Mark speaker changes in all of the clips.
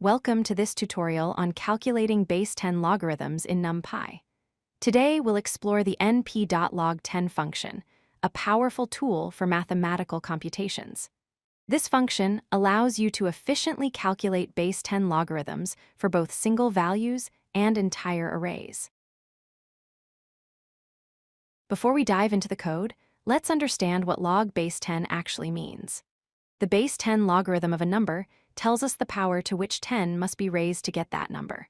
Speaker 1: Welcome to this tutorial on calculating base-10 logarithms in NumPy. Today we'll explore the np.log10 function, a powerful tool for mathematical computations. This function allows you to efficiently calculate base-10 logarithms for both single values and entire arrays. Before we dive into the code, let's understand what log base-10 actually means. The base-10 logarithm of a number tells us the power to which 10 must be raised to get that number.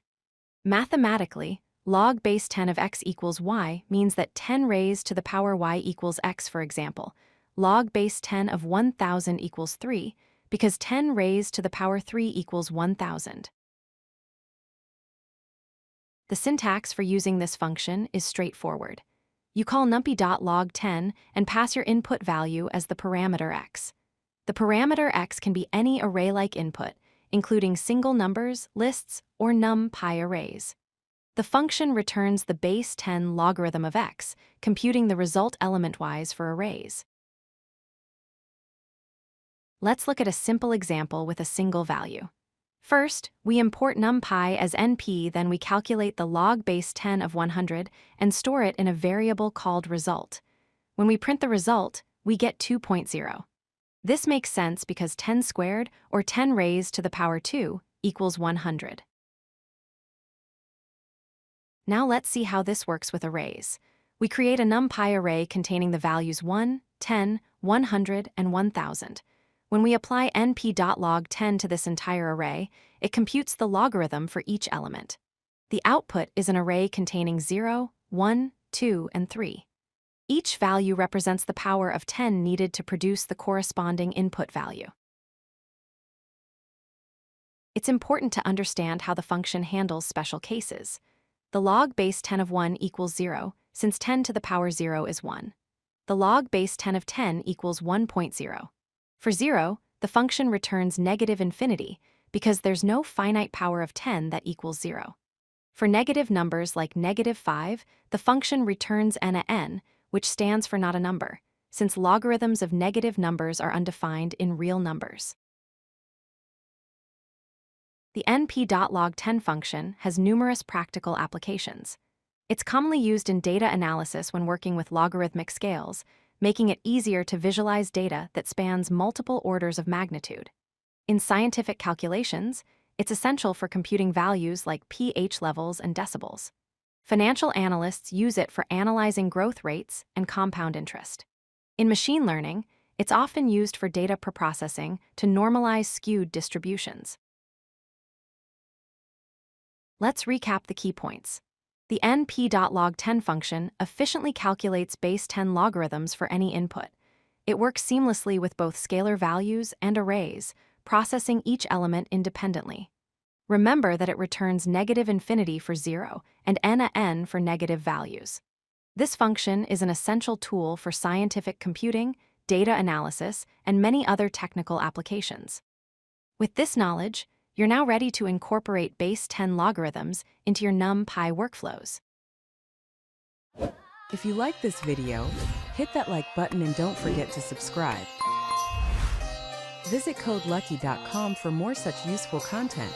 Speaker 1: Mathematically, log base-10 of x equals y means that 10 raised to the power y equals x, for example. Log base-10 of 1,000 equals 3, because 10 raised to the power 3 equals 1,000. The syntax for using this function is straightforward. You call numpy.log10 and pass your input value as the parameter x. The parameter x can be any array-like input, including single numbers, lists, or NumPy arrays. The function returns the base-10 logarithm of x, computing the result element-wise for arrays. Let's look at a simple example with a single value. First, we import NumPy as np, then we calculate the log base-10 of 100 and store it in a variable called result. When we print the result, we get 2.0. This makes sense because 10 squared, or 10 raised to the power 2, equals 100. Now let's see how this works with arrays. We create a NumPy array containing the values 1, 10, 100, and 1000. When we apply np.log10 to this entire array, it computes the logarithm for each element. The output is an array containing 0, 1, 2, and 3. Each value represents the power of 10 needed to produce the corresponding input value. It's important to understand how the function handles special cases. The log base-10 of 1 equals 0, since 10 to the power 0 is 1. The log base-10 of 10 equals 1.0. For 0, the function returns negative infinity because there's no finite power of 10 that equals 0. For negative numbers like -5, the function returns n, which stands for not a number, since logarithms of negative numbers are undefined in real numbers. The np.log10 function has numerous practical applications. It's commonly used in data analysis when working with logarithmic scales, making it easier to visualize data that spans multiple orders of magnitude. In scientific calculations, it's essential for computing values like pH levels and decibels. Financial analysts use it for analyzing growth rates and compound interest. In machine learning, it's often used for data preprocessing to normalize skewed distributions. Let's recap the key points. The np.log10 function efficiently calculates base-10 logarithms for any input. It works seamlessly with both scalar values and arrays, processing each element independently. Remember that it returns negative infinity for 0 and n for negative values. This function is an essential tool for scientific computing, data analysis, and many other technical applications. With this knowledge, you're now ready to incorporate base-10 logarithms into your NumPy workflows.
Speaker 2: If you like this video, hit that like button and don't forget to subscribe. Visit codelucky.com for more such useful content.